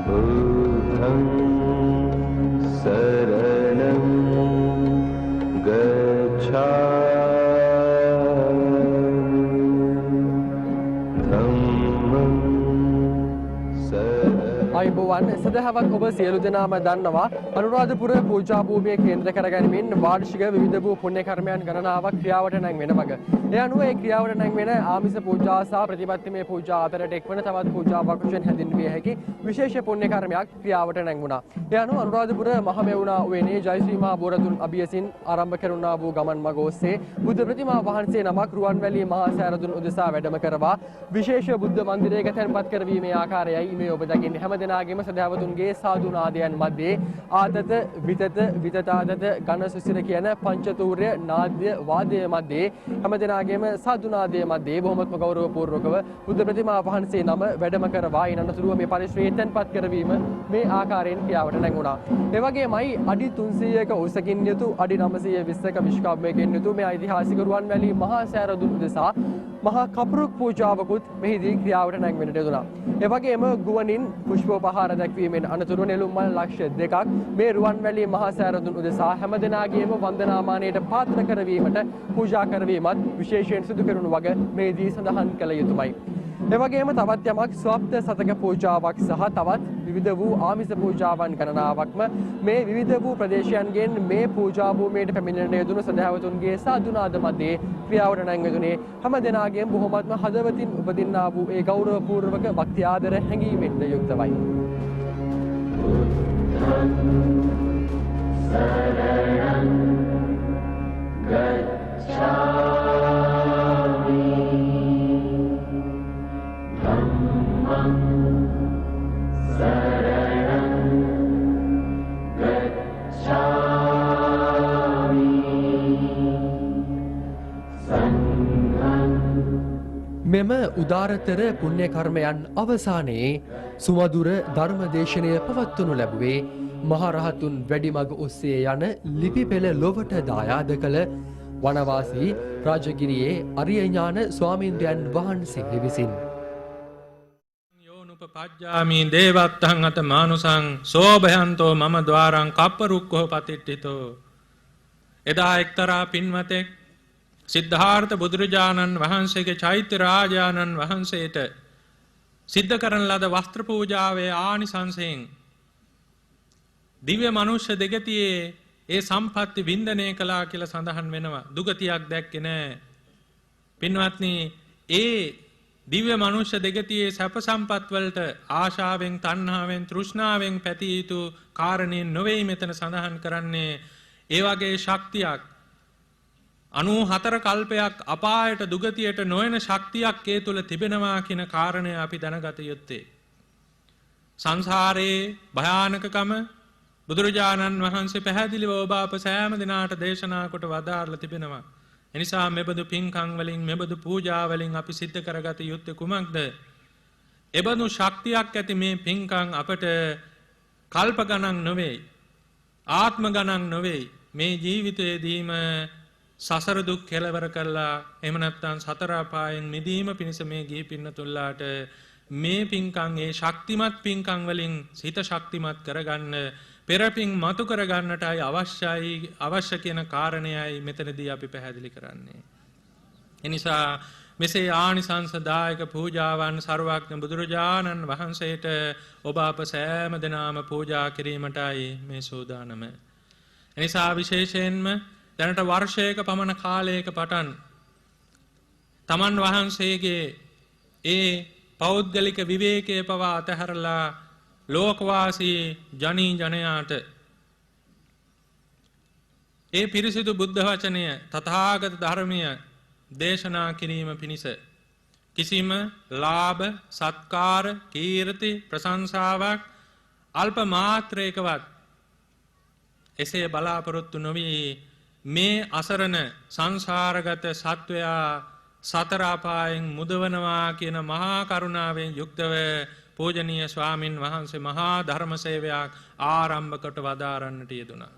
बुद्धं शरणं गच्छामि धम्मं අයිබෝවන් සදහවත් ඔබ සියලු දෙනාම දන්නවා අනුරාධපුර පූජා භූමිය කේන්ද්‍ර කරගැනීමෙන් වාර්ෂික විවිධ වූ පුණ්‍ය කර්මයන් ගණනාවක් ක්‍රියාවට නැංවෙන වග. ඒ අනුව ඒ ක්‍රියාවට නැංවෙන ආමිස පූජා සහ ප්‍රතිපත්තිමය පූජා අතරට එක්වන තවත් පූජාවක් වශයෙන් හැඳින්විය හැකි විශේෂ පුණ්‍ය කර්මයක් ක්‍රියාවට නැංවුණා. ඒ අනුව අනුරාධපුර මහමෙවුනා උයනේ ජයශ්‍රී මහා බෝරතුන් අභියසින් ආරම්භ කෙරුණා වූ ගමන් මඟ ඔස්සේ බුද්ධ ප්‍රතිමා වහන්සේ නමක් රුවන්වැලි මහා සෑරදුන් උදෙසා වැඩම කරවා විශේෂ බුද්ධ මන්දිරයක තැන්පත් කරවීමේ ආකාරයයි මේ ඔබ දකින්නේ. හැම දෙනාගේම සදහවතුන්ගේ සාදු නාදයන් මැද්දේ ආතත විතත විතතාදත ඝන සුසිර කියන පංචතූර්ය නාද්‍ය වාදය මැද්දේ හැම දෙනාගේම සාදු නාදය මැද්දේ බොහොමත්ම ගෞරවපූර්වකව බුද්ධ ප්‍රතිමා වහන්සේ නම වැඩම කරවා ඊන අනතුරුව මේ පරිශ්‍රයේ තැන්පත් කරවීම මේ ආකාරයෙන් ක්‍රියාවට නැංගුණා. ඒ වගේමයි අඩි 300ක උසකින් යුතු අඩි 920ක විශ්කාම්භයකින් යුතු මේ ඓතිහාසික රුවන්වැලි මහා සෑරදුන් උදෙසා මහා කපුරුක් පූජාවකුත් මෙහිදී ක්‍රියාවට නැංවෙන්නට යෙදුණා. ඒ වගේම ගුවනින් පුෂ්පෝපහාර දැක්වීමෙන් අනතුරු නෙළුම් මල් ලක්ෂ 2ක් මේ රුවන්වැලි මහා සෑරදුන් උදෙසා හැම දෙනාගේම වන්දනාමානයට පාත්‍ර කරවීමට පූජා කරවීමත් විශේෂයෙන් සිදු කෙරුණු වග මෙහිදී සඳහන් කළ යුතුමයි. ඒ වගේම තවත් යමක් ස්වප්ත සතක පූජාවක් සහ තවත් විවිධ වූ ආමිස පූජාවන් ගණනාවක්ම මේ විවිධ වූ ප්‍රදේශයන්ගෙන් මේ පූජා භූමියට පැමිණෙන යෙදුණු සදහවතුන්ගේ සාදුනාද මැදේ ක්‍රියාවට නැංවෙදුනේ හැම දෙනාගේම බොහොමත්ම හදවතින් උපදින්නා වූ ඒ ගෞරවපූර්වක භක්ති ආදර හැඟීමෙන් යුක්තවයි. शरणं गच्छामि धम्मं शरणं गच्छामि संघं මෙම උදාරතර පුණ්‍ය කර්මයන් අවසානයේ සුමధుර ධර්ම දේශනය පවත්වනු ලැබුවේ මහරහතුන් වැඩිමග ඔස්සේ යන ලිපි පෙළ ලොවට දායාද කළ වනවාසී රාජගිරියේ අරිය ඥාන ස්වාමීන්ද්‍රයන් වහන්සේ විසින්. යෝනුපපජ්ජාමි දේවත්තං අත මානුසං සෝභයන්තෝ මම ద్వාරං කප්පරුක්ඛෝ පතිට්ඨිතෝ. එදා එක්තරා පින්වතෙක් සිද්ධාර්ථ බුදුරජාණන් වහන්සේගේ චෛත්‍ය රාජානන් වහන්සේට සිද්ධ කරන ලද වස්ත්‍ර පූජාවේ ආනිසංසයෙන් දිව්‍ය මනුෂ්‍ය දෙගතියේ ඒ සම්පatti වින්දනය කළා කියලා සඳහන් වෙනවා. දුගතියක් දැක්කේ නැහැ. පින්වත්නි, ඒ දිව්‍ය මනුෂ්‍ය දෙගතියේ සැප සම්පත් වලට ආශාවෙන්, තණ්හාවෙන්, තෘෂ්ණාවෙන් පැතිය යුතු කාරණේ නොවේ මෙතන සඳහන් කරන්නේ. ඒ වගේ ශක්තියක් 94 කල්පයක් අපායට දුගතියට නොයන ශක්තියක් ඒ තුල තිබෙනවා කියන කාරණය අපි දැනගත යුත්තේ. සංසාරයේ භයානකකම බුදුරජාණන් වහන්සේ පැහැදිලිව ඔබ අප සෑම දිනාට දේශනා කොට වදාarලා තිබෙනවා. එනිසා මෙබඳු පින්කම් වලින්, මෙබඳු පූජා වලින් අපි සිද්ධ කරගත යුත්තේ කුමක්ද? එබඳු ශක්තියක් ඇති මේ පින්කම් අපට කල්ප ගණන් නොවේ, ආත්ම ගණන් නොවේ. මේ ජීවිතයේදීම සසර දුක් කෙලවර කරලා එහෙම නැත්නම් සතර අපායන් මිදීම පිණිස මේ ගිහි පින්නතුල්ලාට මේ පින්කම්, ඒ ශක්තිමත් පින්කම් වලින් හිත ශක්තිමත් කරගන්න, පෙරපින් මතු කරගන්නටයි අවශ්‍ය කියන කාරණයයි මෙතනදී අපි පැහැදිලි කරන්නේ. එනිසා මෙසේ ආනිසංසදායක පූජාවන් සර්වඥ බුදුරජාණන් වහන්සේට ඔබ අප සෑම දෙනාම පූජා කිරීමටයි මේ සූදානම. එනිසා විශේෂයෙන්ම දැනට වර්ෂයක පමණ කාලයක පටන් තමන් වහන්සේගේ ඒ පෞද්ගලික විවේකයේ පවා අතහැරලා ලෝකවාසී ජනී ජනයාට ඒ පිරිසිදු බුද්ධ වචනය, තථාගත ධර්මය දේශනා කිරීම පිණිස කිසිම ලාභ, සත්කාර, කීර්ති, ප්‍රශංසාවක් අල්ප මාත්‍රයකවත් එසේ බලාපොරොත්තු නොවි මේ අසරණ සංසාරගත සත්වයා සතර අපායන් මුදවනවා කියන මහා කරුණාවෙන් යුක්තව පූජනීය ස්වාමින් වහන්සේ මහා ධර්ම සේවයක් ආරම්භ කොට වදාරන්නට යෙදුණා.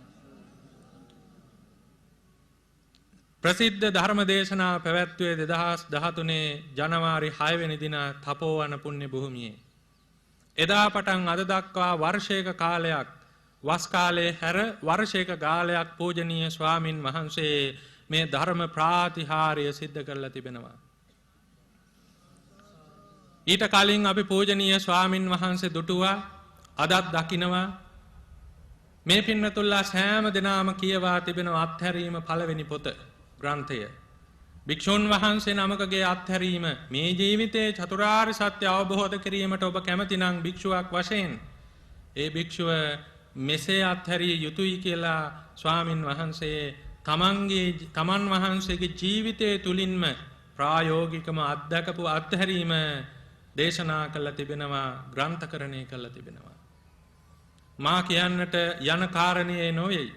ප්‍රසිද්ධ ධර්ම දේශනා පැවැත්වුවේ 2013 ජනවාරි 6 වෙනි දින තපෝවන පුණ්‍ය භූමියේ. එදා පටන් අද දක්වා වර්ෂයක කාලයක් වස් කාලයේ හැර වර්ෂයක කාලයක් පූජනීය ස්වාමින් වහන්සේ මේ ධර්ම ප්‍රාතිහාර්ය සිද්ධ කරලා තිබෙනවා. ඊට කලින් අපි පූජනීය ස්වාමින් වහන්සේ දුටුවා අදත් දකිනවා මේ පින්නතුල්ලා සෑම දිනම කියවා තිබෙන අත්හැරීම පළවෙනි පොත ග්‍රන්ථය. භික්ෂුන් වහන්සේ නමකගේ අත්හැරීම මේ ජීවිතයේ චතුරාර්ය සත්‍ය අවබෝධ කිරීමට ඔබ කැමති නම් භික්ෂුවක් වශයෙන් ඒ භික්ෂුව මෙසේ අත්හැරිය යුතුයි කියලා ස්වාමින් වහන්සේ තමන් වහන්සේගේ ජීවිතයේ තුලින්ම ප්‍රායෝගිකව අත්දකපු අත්හැරීම දේශනා කළ තිබෙනවා ග්‍රන්ථකරණය කළ තිබෙනවා. මා කියන්නට යන කාරණේ නොවේ.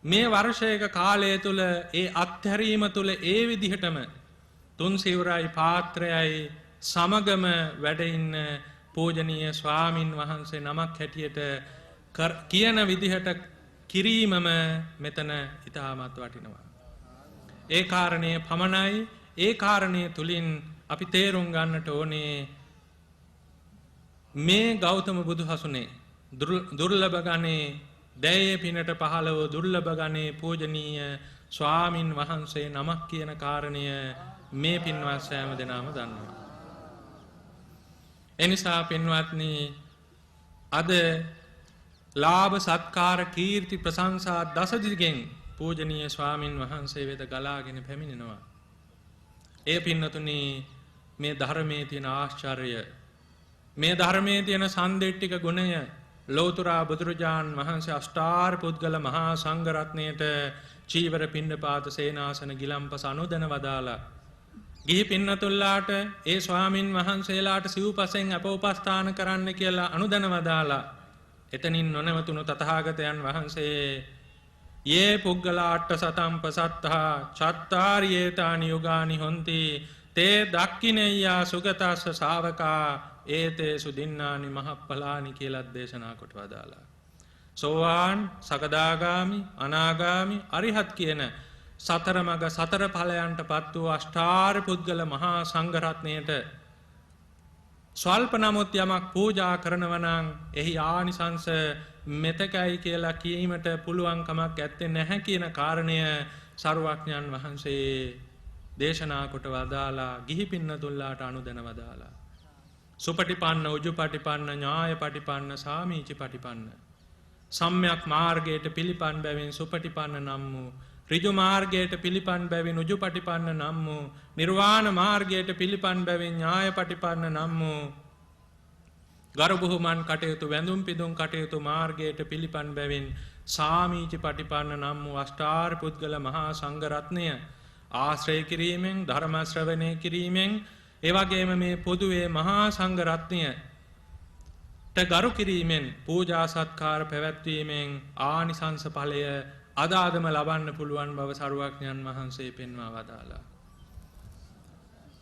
මේ වර්ෂයක කාලය තුල ඒ අත්හැරීම තුල ඒ විදිහටම තුන් සිවුරයි පාත්‍රයයි සමගම වැඩ ඉන්න පූජනීය ස්වාමින් වහන්සේ නමක් හැටියට කියන විදිහට කිරීමම මෙතන ඉතාමත් වටිනවා. ඒ කාරණේ පමණයි. ඒ කාරණේ තුලින් අපි තේරුම් ගන්නට ඕනේ මේ ගෞතම බුදුහසුනේ දුර්ලභ ගණේ දැයේ පිනට පහළ වූ දුර්ලභ ගණේ පූජනීය ස්වාමින් වහන්සේ නමක් කියන කාරණය මේ පින්වත් සෑම දෙනාම දන්නවා. එනිසා පින්වත්නි අද ලාභ සත්කාර කීර්ති ප්‍රශංසා දසදිගෙන් පූජනීය ස්වාමින් වහන්සේ වෙත ගලාගෙන පැමිණෙනවා. ඒ පින්නතුනි මේ ධර්මයේ තියෙන ආශ්චර්ය මේ ධර්මයේ තියෙන සම්දෙට්ටික ගුණය ලෝතුරා බුදුරජාන් වහන්සේ අෂ්ටාර පුද්ගල මහා සංඝ රත්නයට චීවර පිණ්ඩපාත සේනාසන ගිලම්පස අනුදැන වදාලා ගිහි පින්නතුල්ලාට ඒ ස්වාමින් වහන්සේලාට සිව්පසෙන් අපෝපස්ථාන කරන්න කියලා අනුදැන වදාලා එතනින් නොනවතුණු තථාගතයන් වහන්සේ යේ පුද්ගලාට සතම් පසත්තා චත්තාරියේතානි යුගානි හොಂತಿ තේ දක්ඛිනෙය්‍යා සුගතස්ස ශාවකා ඒතේ සුදින්නානි මහප්පලානි කියලා දේශනා කොට වදාලා. සෝවාන් සකදාගාමි අනාගාමි අරිහත් කියන සතර මඟ සතර ඵලයන්ටපත් වූ අෂ්ටාර පුද්ගල මහා සංඝ රත්නයට ස්වල්ප නමුත් යමක් පූජා කරනවා නම් එහි ආනිසංස මෙතකයි කියලා කීමට පුළුවන් කමක් ඇත්තේ නැහැ කියන කාරණය සරුවඥන් වහන්සේ දේශනා කොට වදාලා ගිහි පින්නතුල්ලාට අනුදැන වදාලා. සුපටිපන්න උජුපටිපන්න ඥායපටිපන්න සාමීචි පටිපන්න සම්‍යක් මාර්ගයට පිළිපන් බැවින් සුපටිපන්න නම් වූ ඍජු මාර්ගයට පිළිපන් බැවින් උජුපටිපන්න නම් වූ නිර්වාණ මාර්ගයට පිළිපන් බැවින් ඥායපටිපන්න නම් වූ ගරුබුහුමන් කටයුතු වැඳුම් පිදුම් කටයුතු මාර්ගයට පිළිපන් බැවින් සාමීචි පටිපන්න නම් වූ අෂ්ටාර පුද්ගල මහා සංඝ රත්නය ආශ්‍රය කිරීමෙන් ධර්ම ශ්‍රවණය කිරීමෙන් ඒ වගේම මේ පොදුවේ මහා සංඝ රත්නයට ගරු කිරීමෙන් පූජා සත්කාර පැවැත්වීමෙන් ආනිසංස ඵලය අදාදම ලබන්න පුළුවන් බව සරුවඥන් වහන්සේ පෙන්වා වදාලා.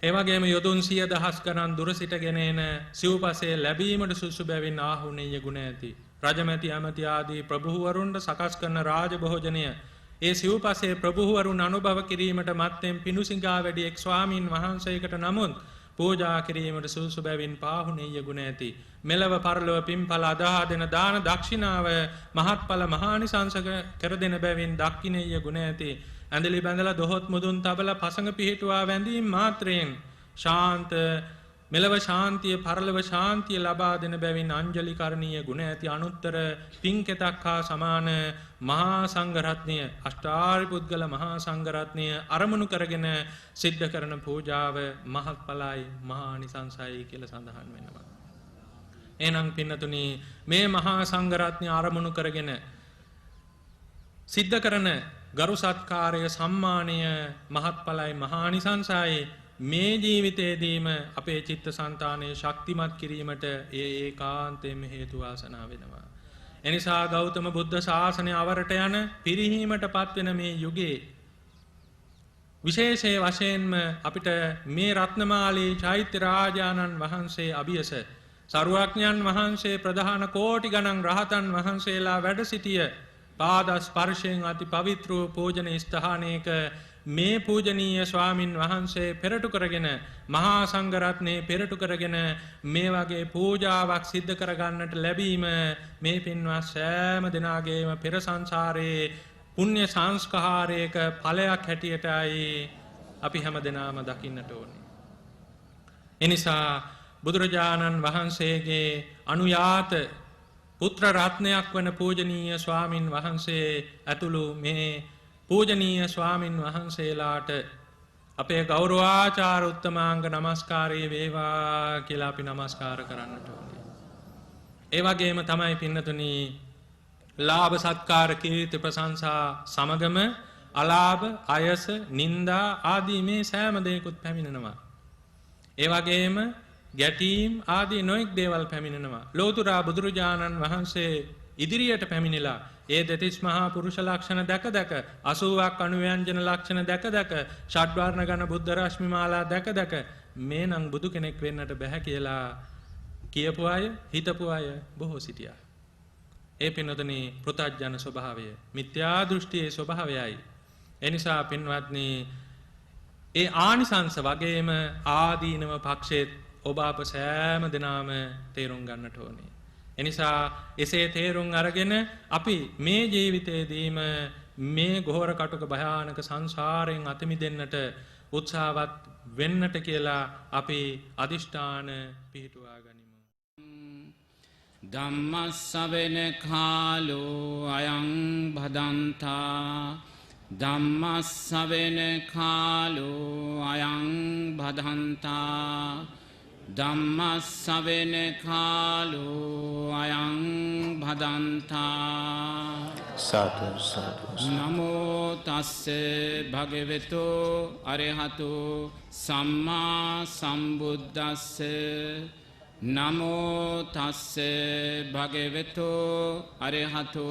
ඒ වගේම යොදුන් 100,000 ගණන් දුර සිටගෙන එන සිව්පසේ ලැබීමට සුසු බැවින් ආහුණීය ගුණ ඇති රජමැති ඇමති ආදී ප්‍රභූවරුන්ට සකස් කරන රාජ භෝජනය ඒ සිව්පසේ ප්‍රභූවරුන් අනුභව කිරීමට මත්තෙන් පිණුසිඟා වැඩි එක් ස්වාමින් වහන්සේකට නමුත් පූජා කිරීමට සුසු බැවින් පාහුණීය ගුණ ඇති මෙලව පරලොව පින්ඵල අදහා දෙන දාන දක්ෂිනාව මහත්ඵල මහානිසංස කර දෙන බැවින් දක්ඛිනීය ගුණ ඇති ඇඳලි බැඳලා දොහොත් මුදුන් තබලා පසඟ පිහිටුවා වැඳීම් මාත්‍රයෙන් ශාන්ත මෙලව ශාන්තිය පරලොව ශාන්තිය ලබා දෙන බැවින් අංජලි කරණීය ගුණ ඇති අනුත්තර පින්කෙතක් හා සමාන මහා සංඝ රත්නය අෂ්ටාරි පුද්ගල මහා සංඝ රත්නය අරමුණු කරගෙන සිද්ධ කරන පූජාව මහත්ඵලයි මහානිසංසයි කියලා සඳහන් වෙනවා. එහෙනම් පින්නතුනි මේ මහා සංඝ රත්නය අරමුණු කරගෙන සිද්ධ කරන ගරු සත්කාරය සම්මානය මහත්ඵලයි මහානිසංසයි මේ ජීවිතයේදීම අපේ චිත්තසංතානයේ ශක්තිමත් කිරීමට ඒකාන්තයෙන්ම හේතු වාසනා වෙනවා. එනිසා ගෞතම බුද්ධ ශාසනය අවරට යන පිරිහීමටපත් වෙන මේ යුගයේ විශේෂයේ වශයෙන්ම අපිට මේ රත්නමාලී චෛත්‍ය රාජානන් වහන්සේ අභියස සරුවඥන් වහන්සේ ප්‍රධාන කෝටි ගණන් රහතන් වහන්සේලා වැඩ සිටිය පාද ස්පර්ශයෙන් අති පවිත්‍ර වූ පූජන ස්ථානයක මේ පූජනීය ස්වාමින් වහන්සේ පෙරටු කරගෙන මහා සංඝරත්නයේ පෙරටු කරගෙන මේ වගේ පූජාවක් සිද්ධ කරගන්නට ලැබීම මේ පින්වත් සෑම දෙනාගේම පෙර සංසාරයේ පුණ්‍ය සංස්කාරයක ඵලයක් හැටියටයි අපි හැම දෙනාම දකින්නට ඕනේ. එනිසා බුදුරජාණන් වහන්සේගේ අනුයාත පුත්‍ර රත්නයක් වන පූජනීය ස්වාමින් වහන්සේ ඇතුළු මේ පූජනීය ස්වාමින් වහන්සේලාට අපේ ගෞරවාචාර උත්තමාංග නමස්කාරය වේවා කියලා අපි නමස්කාර කරන්නට ඕනේ. ඒ වගේම තමයි පින්නතුනි ලාභ සත්කාර කීර්ති ප්‍රශංසා සමගම අලාභ අයස නිന്ദා ආදී මේ සෑම දෙයක්ත් පැමිණෙනවා. ඒ වගේම ගැටීම් ආදී නොඑක් දේවල් පැමිණෙනවා. ලෝතුරා බුදුරජාණන් වහන්සේ ඉදිරියට පැමිණිලා ඒ දෙතිස් මහා පුරුෂ ලක්ෂණ දැක 80ක් අනුව්‍යංජන ලක්ෂණ දැක ෂඩ්වර්ණ ගණ බුද්ධ රශ්මි මාලා දැක මේ නම් බුදු කෙනෙක් වෙන්නට බෑ කියලා කියපු අය හිතපු අය බොහෝ සිටියා. ඒ පින්වතුනි පෘථග්ජන ස්වභාවය මිත්‍යා දෘෂ්ටියේ ස්වභාවයයි. එනිසා පින්වත්නි ඒ ආනිසංස වගේම ආදීනව පක්ෂයේ ඔබ අප සෑම දෙනාම තේරුම් ගන්නට ඕනේ. එනිසා එසේ තේරුම් අරගෙන අපි මේ ජීවිතයේදීම මේ ගෝර කටුක භයානක සංසාරයෙන් අත මිදෙන්නට උත්සාහවත් වෙන්නට කියලා අපි අදිෂ්ඨාන පිහිටුවා ගනිමු. ධම්මස්සවෙන කාලෝ අයං භදන්තා ධම්මස්සවෙන කාලෝ අයං භදන්තා ධම්මස්සවෙන කාලෝ අයං භදන්තා සාදු සාදු නමෝ තස්ස භගවතු අරහතු සම්මා සම්බුද්දස්ස නමෝ තස්ස භගවතු අරහතු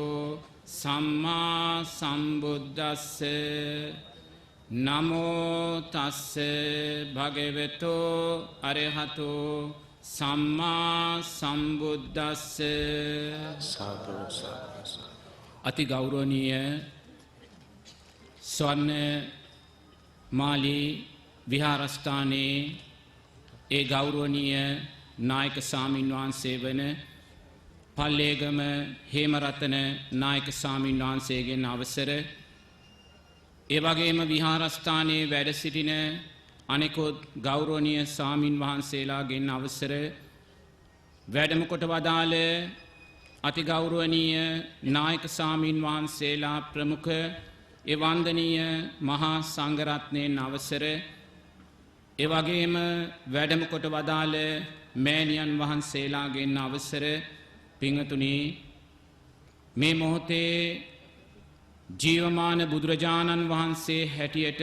සම්මා සම්බුද්දස්ස නමෝ තස්ස භගවතු අරහතු සම්මා සම්බුද්දස්ස සාදු සාදු අති ගෞරවනීය ස්වර්ණ මාලී විහාරස්ථානයේ ඒ ගෞරවනීය නායක ස්වාමීන් වහන්සේ වන පල්ලේගම හේමරතන නායක ස්වාමීන් වහන්සේගෙන් අවසර ඒ වගේම විහාරස්ථානයේ වැඩ සිටින අනෙකුත් ගෞරවනීය ස්වාමින් වහන්සේලාගෙන් අවසර වැඩම කොට වදාළ අති ගෞරවනීය නායක ස්වාමින් වහන්සේලා ප්‍රමුඛ ඒ වන්දනීය මහා සංඝරත්නයන් අවසර ඒ වගේම වැඩම කොට වදාළ මෑණියන් වහන්සේලාගෙන් අවසර පින්වතුනි මේ මොහොතේ ජීවමාන බුදුරජාණන් වහන්සේ හැටියට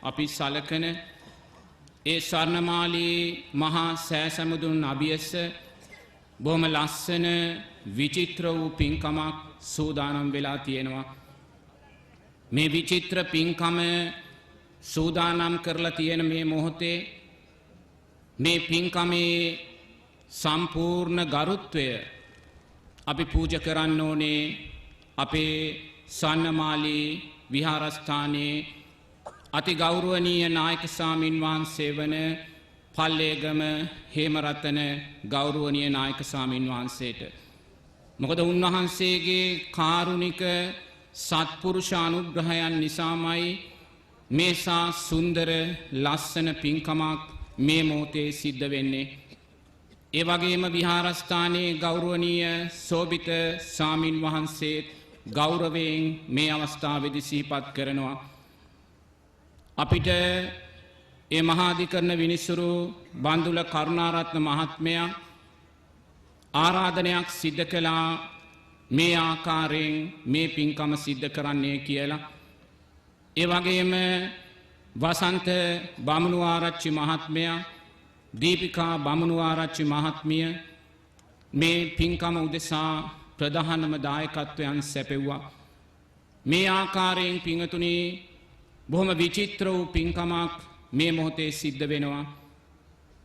අපි සලකන ඒ ස්වර්ණමාලී මහා සෑසමුදුන් අභියස බොහොම ලස්සන විචිත්‍ර වූ පින්කමක් සූදානම් වෙලා තියෙනවා. මේ විචිත්‍ර පින්කම සූදානම් කරලා තියෙන මේ මොහොතේ මේ පින්කමේ සම්පූර්ණ ගරුත්වය අපි පූජා කරන්න ඕනේ අපේ ස්වර්ණමාලී විහාරස්ථානයේ අති ගෞරවනීය නායක ස්වාමින් වහන්සේ වන පල්ලේගම හේමරතන ගෞරවනීය නායක ස්වාමින් වහන්සේට. මොකද උන්වහන්සේගේ කාරුණික සත්පුරුෂ අනුග්‍රහයන් නිසාමයි මේසා සුන්දර ලස්සන පින්කමක් මේ මොහොතේ සිද්ධ වෙන්නේ. ඒ වගේම විහාරස්ථානයේ ගෞරවනීය සෝබිත ස්වාමින් වහන්සේ ගෞරවයෙන් මේ අවස්ථාවේදී සිහිපත් කරනවා. අපිට ඒ මහාධිකරණ විනිසුරු බන්දුල කරුණාරත්න මහත්මයා ආරාධනයක් සිද්ධ කළා මේ ආකාරයෙන් මේ පින්කම සිද්ධ කරන්නේ කියලා. ඒ වගේම වසන්ත බමුණුආරච්චි මහත්මයා දීපිකා බමුණුආරච්චි මහත්මිය මේ පින්කම උදෙසා ප්‍රධානම දායකත්වයන් සැපෙව්වා. මේ ආකාරයෙන් පින්තුනි බොහොම විචිත්‍ර වූ පින්කමක් මේ මොහොතේ සිද්ධ වෙනවා.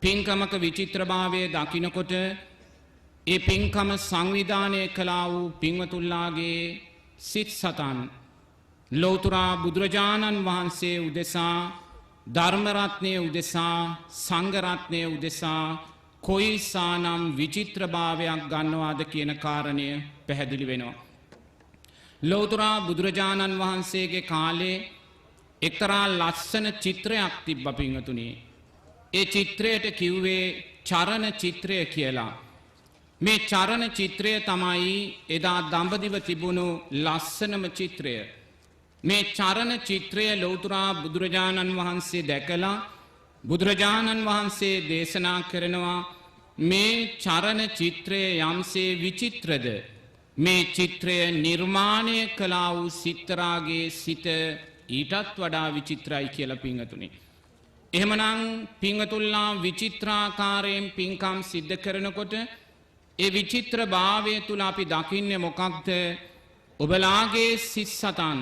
පින්කමක විචිත්‍රභාවය දකිනකොට ඒ පින්කම සංවිධානය කළා වූ පින්වතුන්ලාගේ සිත් සතන් ලෞතුරා බුදුරජාණන් වහන්සේ උදෙසා ධර්මරත්නය උදෙසා සංඝරත්නය උදෙසා කොයිසානම් විචිත්‍රභාවයක් ගන්නවාද කියන කාරණය පැහැදිලි වෙනවා. ලෞතුරා බුදුරජාණන් වහන්සේගේ කාලේ එක්තරා ලස්සන චිත්‍රයක් තිබ්බ පිංගතුනි. ඒ චිත්‍රයට කිව්වේ චරණ චිත්‍රය කියලා. මේ චරණ චිත්‍රය තමයි එදා දඹදිව තිබුණු ලස්සනම චිත්‍රය. මේ චරණ චිත්‍රය ලෞතුරා බුදුරජාණන් වහන්සේ දැකලා බුදුරජාණන් වහන්සේ දේශනා කරනවා මේ චරණ චිත්‍රය යම්සේ විචිත්‍රද මේ චිත්‍රය නිර්මාණය කළා වූ සිත්තරාගේ සිත ඊටත් වඩා විචිත්‍රයි කියලා පිංගතුනි. එහෙමනම් පිංගතුල්ලා විචිත්‍රාකාරයෙන් පින්කම් සිද්ධ කරනකොට ඒ විචිත්‍ර භාවය තුල අපි දකින්නේ මොකක්ද? ඔබලාගේ සිත් සතන්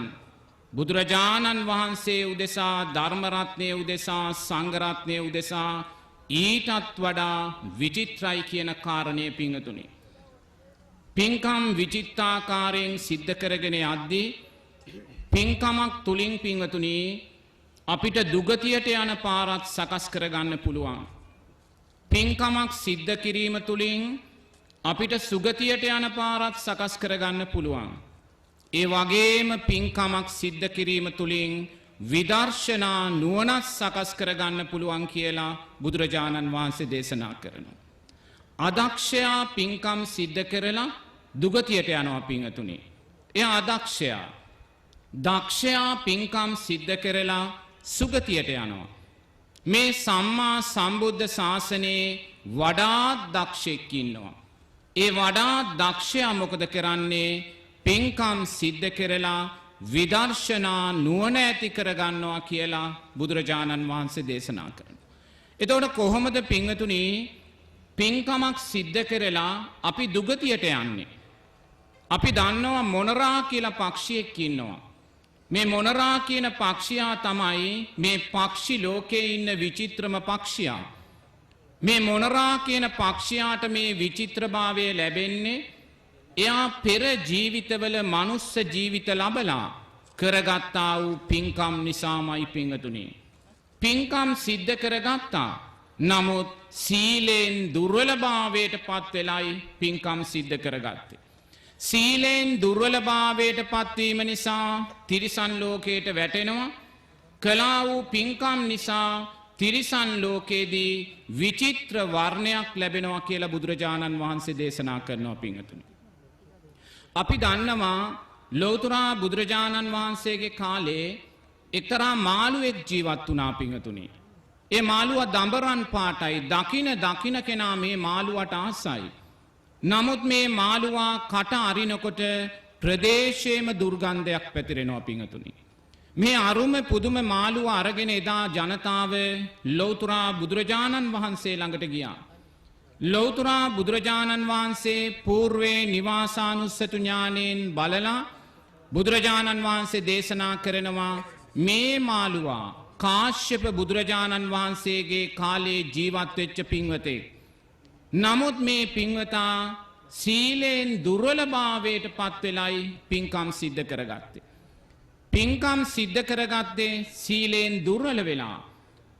බුදුරජාණන් වහන්සේ උදෙසා ධර්මරත්නය උදෙසා සංඝරත්නය උදෙසා ඊටත් වඩා විචිත්‍රයි කියන කාරණය පිංගතුනි. පින්කම් විචිත්තාකාරයෙන් සිද්ධ කරගෙන යද්දී පින්කමක් තුලින් පිංගතුනි අපිට දුගතියට යන පාරත් සකස් කරගන්න පුළුවන්. පින්කමක් සිද්ධ කිරීම තුලින් අපිට සුගතියට යන පාරත් සකස් කරගන්න පුළුවන්. ඒ වගේම පින්කමක් සිද්ධ කිරීම තුලින් විදර්ශනා නුවණක් සකස් කරගන්න පුළුවන් කියලා බුදුරජාණන් වහන්සේ දේශනා කරනවා. අදක්ෂයා පින්කම් සිද්ධ කරලා දුගතියට යනවා පිංගතුනි. එයා අදක්ෂයා. දක්ෂයා පින්කම් සිද්ධ කරලා සුගතියට යනවා. මේ සම්මා සම්බුද්ධ ශාසනයේ වඩාත් දක්ෂෙක් ඉන්නවා. ඒ වඩාත් දක්ෂයා මොකද කරන්නේ? පින්කම් සිද්ධ කරලා විදර්ශනා නුවණ ඇති කරගන්නවා කියලා බුදුරජාණන් වහන්සේ දේශනා කරනවා. එතකොට කොහොමද පින්වතුනි පින්කමක් සිද්ධ කරලා අපි දුගතියට යන්නේ? අපි දන්නවා මොනරා කියලා පක්ෂියෙක් ඉන්නවා. මේ මොනරා කියන පක්ෂියා තමයි මේ පක්ෂි ලෝකයේ ඉන්න විචිත්‍රම පක්ෂියා. මේ මොනරා කියන පක්ෂියාට මේ විචිත්‍රභාවය ලැබෙන්නේ එයා පෙර ජීවිතවල මනුස්ස ජීවිත ලබලා කරගත්තා වූ පින්කම් නිසාමයි පිංගතුනි. පින්කම් සිද්ධ කරගත්තා. නමුත් සීලෙන් දුර්වලභාවයට පත් වෙලයි පින්කම් සිද්ධ කරගත්තේ. සීලෙන් දුර්වලභාවයට පත්වීම නිසා තිරිසන් ලෝකයට වැටෙනවා. කළා වූ පින්කම් නිසා තිරිසන් ලෝකයේදී විචිත්‍ර වර්ණයක් ලැබෙනවා කියලා බුදුරජාණන් වහන්සේ දේශනා කරනවා පිංගතුනි. අපි දන්නවා ලෞතුරා බුදුරජාණන් වහන්සේගේ කාලේ එක්තරා මාළුවෙක් ජීවත් වුණා පිංගතුනි. ඒ මාළුවා දඹරන් පාටයි. දකින කෙනා මේ මාළුවට ආසයි. නමුත් මේ මාළුවා කට අරිනකොට ප්‍රදේශයේම දුර්ගන්ධයක් පැතිරෙනවා පිංගතුනි. මේ අරුම පුදුම මාළුවා අරගෙන එදා ජනතාව ලෞතුරා බුදුරජාණන් වහන්සේ ළඟට ගියා. ලෞතුරා බුදුරජාණන් වහන්සේ పూర్වේ නිවාසානුස්සතු ඥාණයෙන් බලලා බුදුරජාණන් වහන්සේ දේශනා කරනවා මේ මාළුවා කාශ්‍යප බුදුරජාණන් වහන්සේගේ කාලේ ජීවත් වෙච්ච පින්වතෙක්. නමුත් මේ පින්වතා සීලෙන් දුර්වලභාවයට පත් වෙලයි පින්කම් සිද්ධ කරගත්තේ. පින්කම් සිද්ධ කරගත්තේ සීලෙන් දුර්වල වෙලා.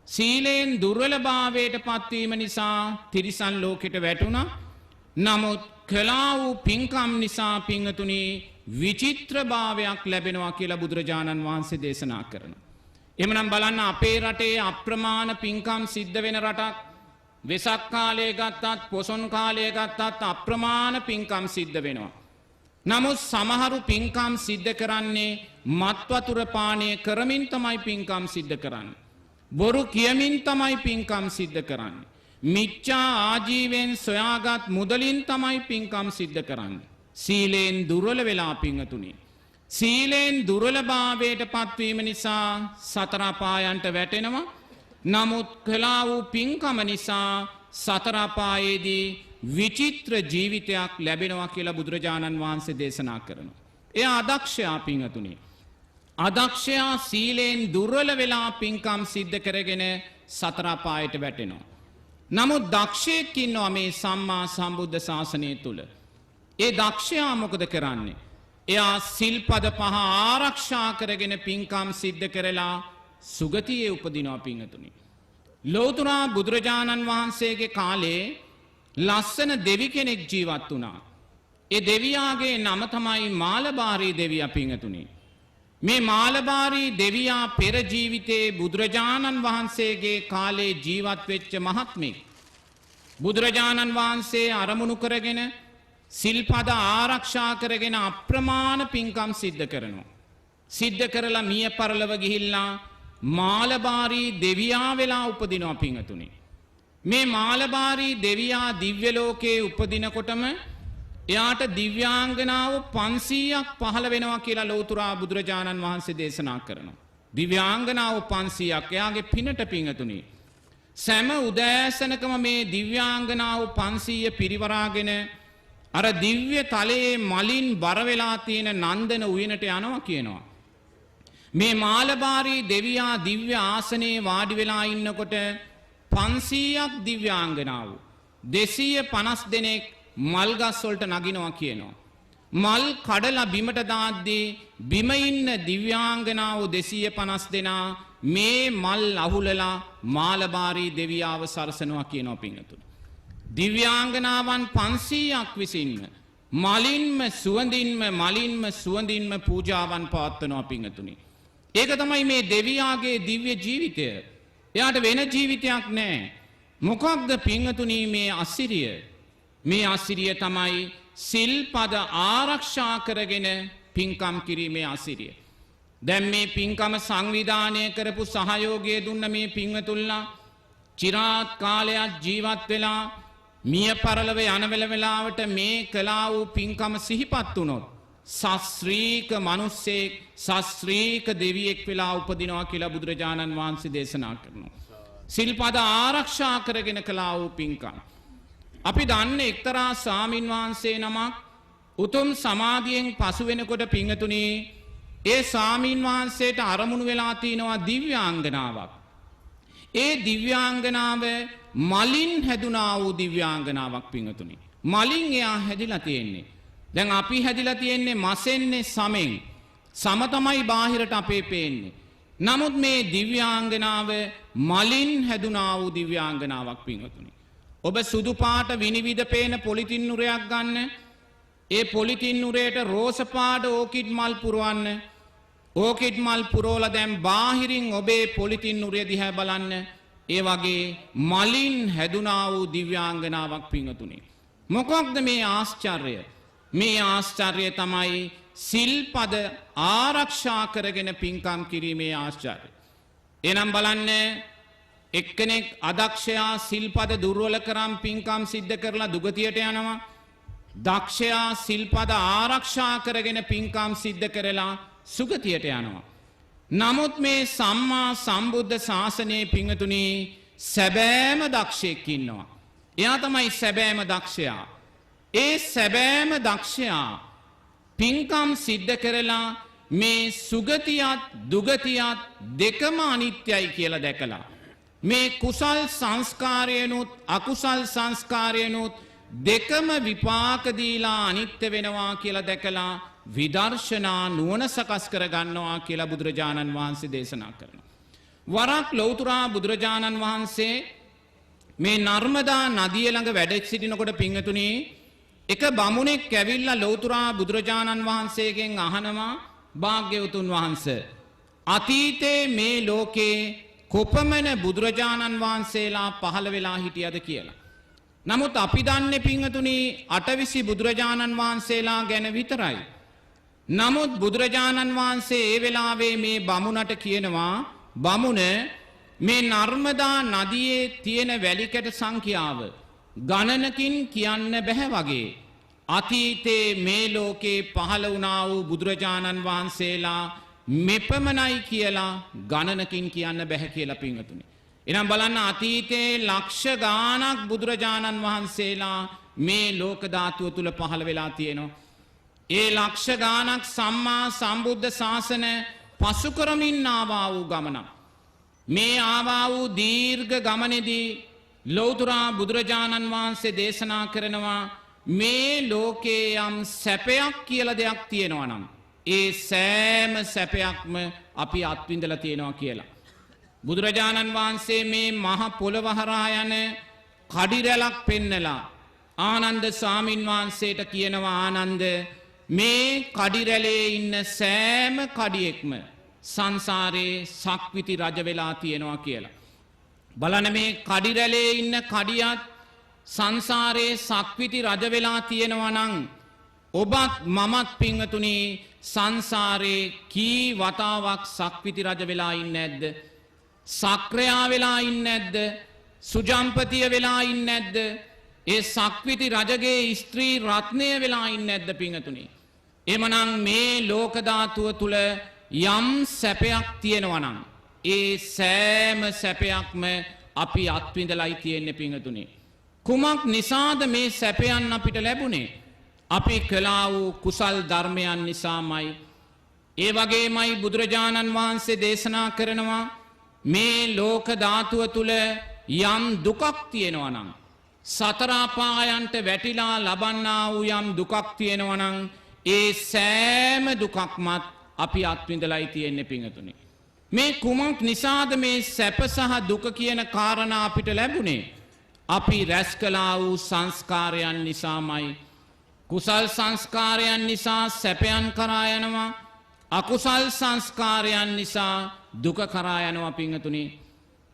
සීලෙන් දුර්වලභාවයට පත්වීම නිසා තිරිසන් ලෝකෙට වැටුණා. නමුත් කළා වූ පින්කම් නිසා පින්වතුනි විචිත්‍රභාවයක් ලැබෙනවා කියලා බුදුරජාණන් වහන්සේ දේශනා කරනවා. එහෙමනම් බලන්න අපේ රටේ අප්‍රමාණ පින්කම් සිද්ධ වෙන රටක්. වෙසක් කාලය ගත්තත් පොසොන් කාලය ගත්තත් අප්‍රමාණ පින්කම් සිද්ධ වෙනවා. නමුත් සමහරු පින්කම් සිද්ධ කරන්නේ මත් වතුර පානය කරමින් තමයි පින්කම් සිද්ධ කරන්නේ. බොරු කියමින් තමයි පින්කම් සිද්ධ කරන්නේ. මිච්ඡා ආජීවයෙන් සොයාගත් මුදලින් තමයි පින්කම් සිද්ධ කරන්නේ. සීලෙන් දුර්වල වෙලා පින්වතුනි. සීලෙන් දුර්වලභාවයට පත්වීම නිසා සතර අපායන්ට වැටෙනවා. නමුත් කළා වූ පින්කම නිසා සතර අපායේදී විචිත්‍ර ජීවිතයක් ලැබෙනවා කියලා බුදුරජාණන් වහන්සේ දේශනා කරනවා. එයා අදක්ෂයා පින්වතුනි. අදක්ෂයා සීලෙන් දුර්වල වෙලා පින්කම් සිද්ධ කරගෙන සතර අපායට වැටෙනවා. නමුත් දක්ෂයෙක් ඉන්නවා මේ සම්මා සම්බුද්ධ ශාසනය තුල. ඒ දක්ෂයා මොකද කරන්නේ? එයා සිල්පද පහ ආරක්ෂා කරගෙන පින්කම් සිද්ධ කරලා සුගතියේ උපදිනවා පිංගතුනි. ලෞතර බුදුරජාණන් වහන්සේගේ කාලේ ලස්සන දෙවි කෙනෙක් ජීවත් වුණා. ඒ දෙවියාගේ නම තමයි මාලබාරී දෙවියා පිංගතුනි. මේ මාලබාරී දෙවියා පෙර ජීවිතේ බුදුරජාණන් වහන්සේගේ කාලේ ජීවත් වෙච්ච මහත්මෙක්. බුදුරජාණන් වහන්සේ අරමුණු කරගෙන සිල්පද ආරක්ෂා කරගෙන අප්‍රමාණ පින්කම් සිද්ධ කරනවා. සිද්ධ කරලා මිය පරලොව ගිහිල්ලා මාලබාරී දෙවියා වෙලා උපදිනවා පිංගතුනි. මේ මාලබාරී දෙවියා දිව්‍ය ලෝකයේ උපදිනකොටම එයාට දිව්‍යාංගනාව 500ක් පහළ වෙනවා කියලා ලෞතර බුදුරජාණන් වහන්සේ දේශනා කරනවා. දිව්‍යාංගනාව 500ක් එයාගේ පිනට පිංගතුනි. සෑම උදෑසනකම මේ දිව්‍යාංගනාව 500 පිරිවරාගෙන අර දිව්‍ය තලයේ මලින් බර වෙලා තියෙන නන්දන උයනට යනවා කියනවා. මේ මාලබාරී දෙවියා දිව්‍ය ආසනයේ වාඩි වෙලා ඉන්නකොට 500ක් දිව්‍යාංගනාව 250 දෙනෙක් මල් ගස් වලට නගිනවා කියනවා. මල් කඩලා බිමට දාද්දී බිම ඉන්න දිව්‍යාංගනාව 250 දෙනා මේ මල් අහුලලා මාලබාරී දෙවියාව සරසනවා කියනවා පිංගතුනි. දිව්‍යාංගනාවන් 500ක් විසින්ම මලින්ම සුවඳින්ම පූජාවන් පවත්වනවා පිංගතුනි. ඒක තමයි මේ දෙවියාගේ දිව්‍ය ජීවිතය. එයාට වෙන ජීවිතයක් නැහැ. මොකක්ද පිංගතුනි මේ අසිරිය? මේ අසිරිය තමයි සිල්පද ආරක්ෂා කරගෙන පින්කම් කිරීමේ අසිරිය. දැන් මේ පින්කම සංවිධානය කරපු සහයෝගය දුන්න මේ පින්වතුන්ලා চিරාත් කාලයක් ජීවත් වෙලා මිය පරලොව යන වෙලාවට මේ කළා වූ පින්කම සිහිපත් වුණොත් ශාස්ත්‍රීක මිනිස්සෙක් ශාස්ත්‍රීක දෙවියෙක් වෙලා උපදිනවා කියලා බුදුරජාණන් වහන්සේ දේශනා කරනවා. සිල්පද ආරක්ෂා කරගෙන කළා වූ පින්කම්. අපි දන්නේ එක්තරා ස්වාමින් වහන්සේ නමක් උතුම් සමාධියෙන් පසු වෙනකොට පිංගතුනි ඒ ස්වාමින් වහන්සේට අරමුණු වෙලා තිනවා දිව්‍යාංගනාවක්. ඒ දිව්‍යාංගනාව මලින් හැදුනා වූ දිව්‍යාංගනාවක් පිංගතුනි. මලින් එයා හැදිලා තියෙන්නේ. දැන් අපි හැදිලා තියෙන්නේ මසෙන්නේ සමෙන්. සම තමයි බාහිරට අපේ පේන්නේ. නමුත් මේ දිව්‍යාංගනාව මලින් හැදුනා වූ දිව්‍යාංගනාවක් පිංගතුනි. ඔබ සුදු පාට විනිවිද පේන පොලිතින් නුරයක් ගන්න. ඒ පොලිතින් නුරේට රෝස පාට ඕකිඩ් මල් පුරවන්න. ඕකිඩ් මල් පුරවලා දැන් බාහිරින් ඔබේ පොලිතින් නුරය දිහා බලන්න. ඒ වගේ මලින් හැදුනා වූ දිව්‍යාංගනාවක් පිංගතුනි. මොකක්ද මේ ආශ්චර්යය? මේ ආශ්චර්යය තමයි සිල්පද ආරක්ෂා කරගෙන පින්කම් කිරීමේ ආශ්චර්යය. එනම් බලන්න එක්කෙනෙක් අදක්ෂයා සිල්පද දුර්වල කරම් පින්කම් සිද්ධ කරලා දුගතියට යනවා. දක්ෂයා සිල්පද ආරක්ෂා කරගෙන පින්කම් සිද්ධ කරලා සුගතියට යනවා. නමුත් මේ සම්මා සම්බුද්ධ ශාසනයේ පිංගතුනි සැබෑම දක්ෂයෙක් ඉන්නවා. එයා තමයි සැබෑම දක්ෂයා. ඒ සැබෑම දක්ෂයා පින්කම් සිද්ධ කරලා මේ සුගතියත් දුගතියත් දෙකම අනිත්‍යයි කියලා දැකලා මේ කුසල් සංස්කාරයනුත් අකුසල් සංස්කාරයනුත් දෙකම විපාක දීලා අනිත්‍ය වෙනවා කියලා දැකලා විදර්ශනා නුවණ සකස් කර ගන්නවා කියලා බුදුරජාණන් වහන්සේ දේශනා කරනවා. වරක් ලෞතර බුදුරජාණන් වහන්සේ මේ නර්මදා නදිය ළඟ වැඩ සිටිනකොට පිංගතුනි එක බමුණෙක් ඇවිල්ලා ලෞතර බුදුරජාණන් වහන්සේගෙන් අහනවා භාග්‍යවතුන් වහන්සේ අතීතේ මේ ලෝකේ කොපමණ බුදුරජාණන් වහන්සේලා පහළ වෙලා හිටියද කියලා. නමුත් අපි දන්නේ පිංගතුනි අටවිසි බුදුරජාණන් වහන්සේලා ගැන විතරයි. නමුත් බුදුරජාණන් වහන්සේ ඒ වෙලාවේ මේ බමුණට කියනවා බමුණ මේ නර්මදා නදියේ තියෙන වැලිකැට සංඛ්‍යාව ගණනකින් කියන්න බැහැ වගේ අතීතේ මේ ලෝකේ පහළ වුණා වූ බුදුරජාණන් වහන්සේලා මෙපමණයි කියලා ගණනකින් කියන්න බැහැ කියලා පිංගතුනි. එනම් බලන්න අතීතේ ලක්ෂ ගාණක් බුදුරජාණන් වහන්සේලා මේ ලෝක ධාතුව තුල පහළ වෙලා තියෙනවා. ඒ ලක්ෂ ගාණක් සම්මා සම්බුද්ධ ශාසන පසු කරමින් ආවා වූ ගමන. මේ ආවා වූ දීර්ඝ ගමනේදී ලෞතර බුදුරජාණන් වහන්සේ දේශනා කරනවා මේ ලෝකේ යම් සැපයක් කියලා දෙයක් තියෙනවා නම් ඒ සෑම සැපයක්ම අපි අත්විඳලා තියෙනවා කියලා. බුදුරජාණන් වහන්සේ මේ මහ පොළව හරහා යන කඩිරැලක් පෙන්නලා ආනන්ද ස්වාමින් වහන්සේට කියනවා ආනන්ද මේ කඩිරැලේ ඉන්න සෑම කඩියෙක්ම සංසාරේ සක්විති රජ වෙලා තියෙනවා කියලා. බලන්න මේ කඩිරැලේ ඉන්න කඩියත් සංසාරේ සක්විති රජ වෙලා තියෙනවා නම් ඔබත් මමත් පින්වතුනි සංසාරේ කී වතාවක් සක්විති රජ වෙලා ඉන්නේ නැද්ද? සක්‍රයා වෙලා ඉන්නේ නැද්ද? සුජම්පතිය වෙලා ඉන්නේ නැද්ද? ඒ සක්විති රජගේ ස්ත්‍රී රත්නය වෙලා ඉන්නේ නැද්ද පින්වතුනි? එමනම් මේ ලෝක ධාතුව තුල යම් සැපයක් තියෙනවා නම් ඒ සෑම සැපයක්ම අපි අත්විඳලායි තියෙන්නේ පින්වතුනි. කුමක් නිසාද මේ සැපයන් අපිට ලැබුණේ? අපි කළා වූ කුසල් ධර්මයන් නිසාමයි. ඒ වගේමයි බුදුරජාණන් වහන්සේ දේශනා කරනවා මේ ලෝක ධාතුව තුල යම් දුකක් තියෙනවා නම් සතර අපායන්ට වැටිලා ලබන්නා වූ යම් දුකක් තියෙනවා නම් ඒ සෑම දුකක්මත් අපි අත්විඳලායි තියෙන්නේ පින්වතුනි. මේ කුමක් නිසාද මේ සැප සහ දුක කියන කාරණා අපිට ලැබුණේ? අපි රැස් කළා වූ සංස්කාරයන් නිසාමයි. කුසල් සංස්කාරයන් නිසා සැපයන් කරා යනවා. අකුසල් සංස්කාරයන් නිසා දුක කරා යනවා පින්වතුනි.